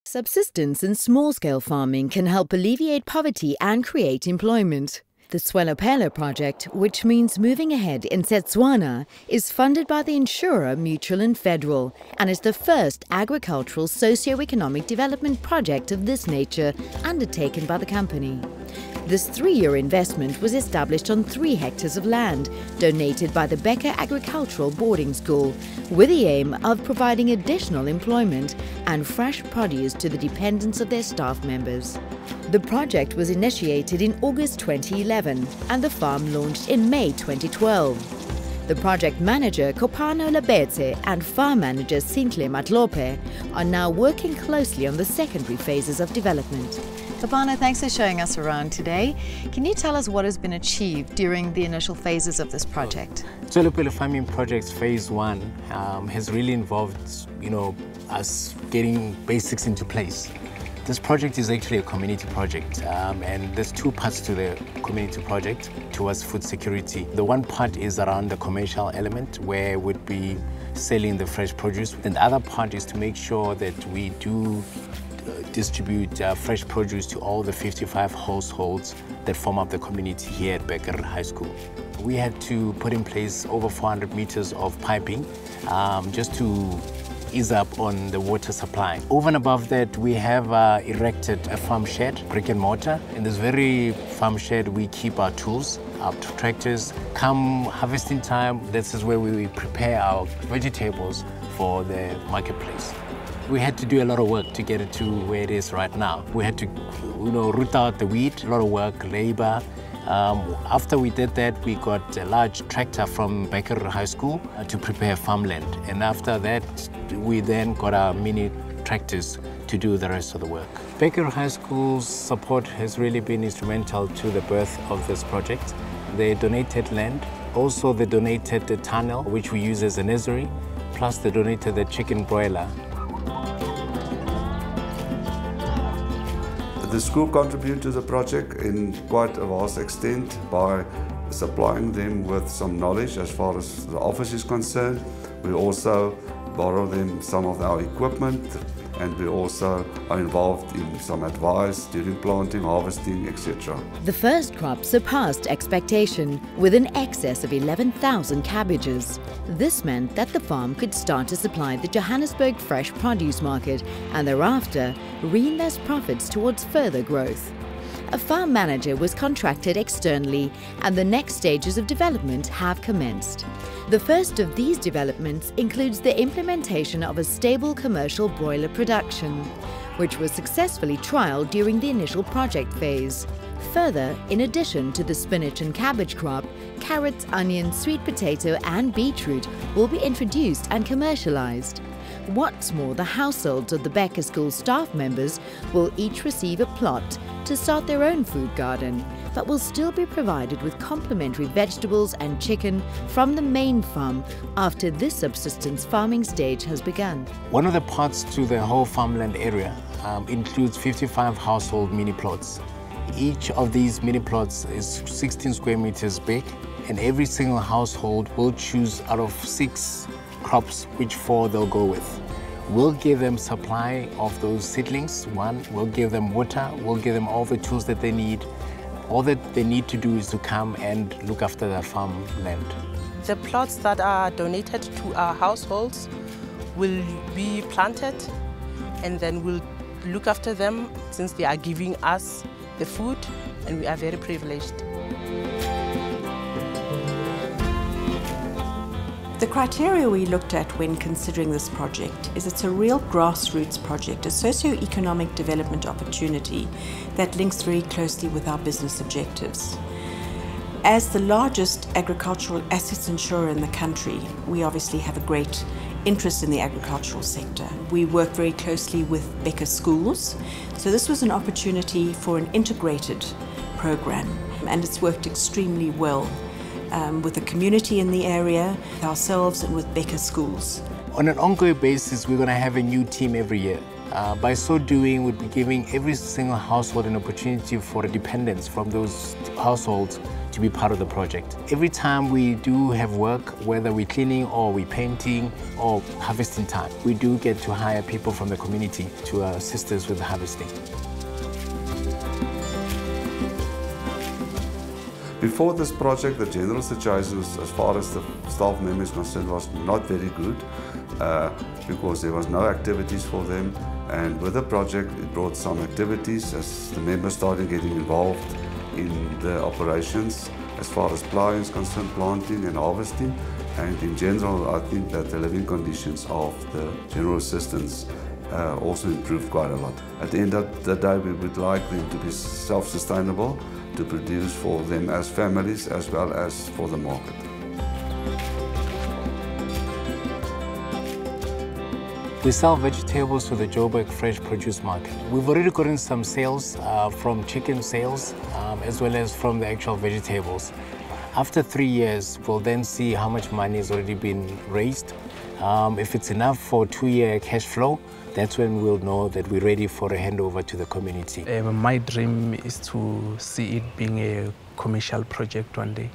Subsistence and small-scale farming can help alleviate poverty and create employment. The Tswelopele project, which means moving ahead in Setswana, is funded by the insurer Mutual and Federal and is the first agricultural socio-economic development project of this nature undertaken by the company. This 3-year investment was established on 3 hectares of land donated by the Becker Agricultural Boarding School with the aim of providing additional employment and fresh produce to the dependents of their staff members. The project was initiated in August 2011 and the farm launched in May 2012. The project manager Kopano Labete and farm manager Tswelopele are now working closely on the secondary phases of development. Kopano, thanks for showing us around today. Can you tell us what has been achieved during the initial phases of this project? Tswelopele Farming Project Phase 1 has really involved, us getting basics into place. This project is actually a community project, and there's 2 parts to the community project towards food security. The one part is around the commercial element, where we'd be selling the fresh produce, and the other part is to make sure that we do distribute fresh produce to all the 55 households that form up the community here at Becker High School. We had to put in place over 400 meters of piping just to ease up on the water supply. Over and above that, we have erected a farm shed, brick and mortar. In this very farm shed, we keep our tools, our tractors. Come harvesting time, this is where we prepare our vegetables for the marketplace. We had to do a lot of work to get it to where it is right now. We had to, root out the weed, a lot of work, labor. After we did that, we got a large tractor from Becker High School to prepare farmland. And after that, we then got our mini tractors to do the rest of the work. Becker High School's support has really been instrumental to the birth of this project. They donated land. Also, they donated the tunnel, which we use as a nursery. Plus, they donated the chicken broiler. The school contributed to the project in quite a vast extent by supplying them with some knowledge as far as the office is concerned. We also borrow them some of our equipment, and we also are involved in some advice during planting, harvesting, etc. The first crop surpassed expectation with an excess of 11,000 cabbages. This meant that the farm could start to supply the Johannesburg fresh produce market and thereafter reinvest profits towards further growth. A farm manager was contracted externally and the next stages of development have commenced. The first of these developments includes the implementation of a stable commercial broiler production, which was successfully trialled during the initial project phase. Further, in addition to the spinach and cabbage crop, carrots, onions, sweet potato and beetroot will be introduced and commercialized. What's more, the households of the Becker School staff members will each receive a plot to start their own food garden, but will still be provided with complementary vegetables and chicken from the main farm after this subsistence farming stage has begun. One of the parts to the whole farmland area includes 55 household mini plots. Each of these mini plots is 16 square meters big, and every single household will choose out of 6 crops which 4 they'll go with. We'll give them supply of those seedlings. We'll give them water, we'll give them all the tools that they need. All that they need to do is to come and look after their farmland. The plots that are donated to our households will be planted, and then we'll look after them since they are giving us the food, and we are very privileged. The criteria we looked at when considering this project is it's a real grassroots project, a socio-economic development opportunity that links very closely with our business objectives. As the largest agricultural assets insurer in the country, we obviously have a great interest in the agricultural sector. We work very closely with Becker Schools, so this was an opportunity for an integrated program, and it's worked extremely well. With the community in the area, ourselves and with Becker Schools. On an ongoing basis, we're going to have a new team every year. By so doing, we'll be giving every single household an opportunity for a dependence from those households to be part of the project. Every time we do have work, whether we're cleaning or we're painting or harvesting time, we do get to hire people from the community to assist us with harvesting. Before this project, the general situation as far as the staff members concerned was not very good because there was no activities for them, and with the project it brought some activities as the members started getting involved in the operations as far as ploughing is concerned, planting and harvesting, and in general I think that the living conditions of the general assistants also improved quite a lot. At the end of the day, we would like them to be self-sustainable, to produce for them as families as well as for the market. We sell vegetables to the Joburg Fresh Produce Market. We've already gotten some sales from chicken sales as well as from the actual vegetables. After 3 years, we'll then see how much money has already been raised. If it's enough for 2-year cash flow, that's when we'll know that we're ready for a handover to the community. My dream is to see it being a commercial project one day.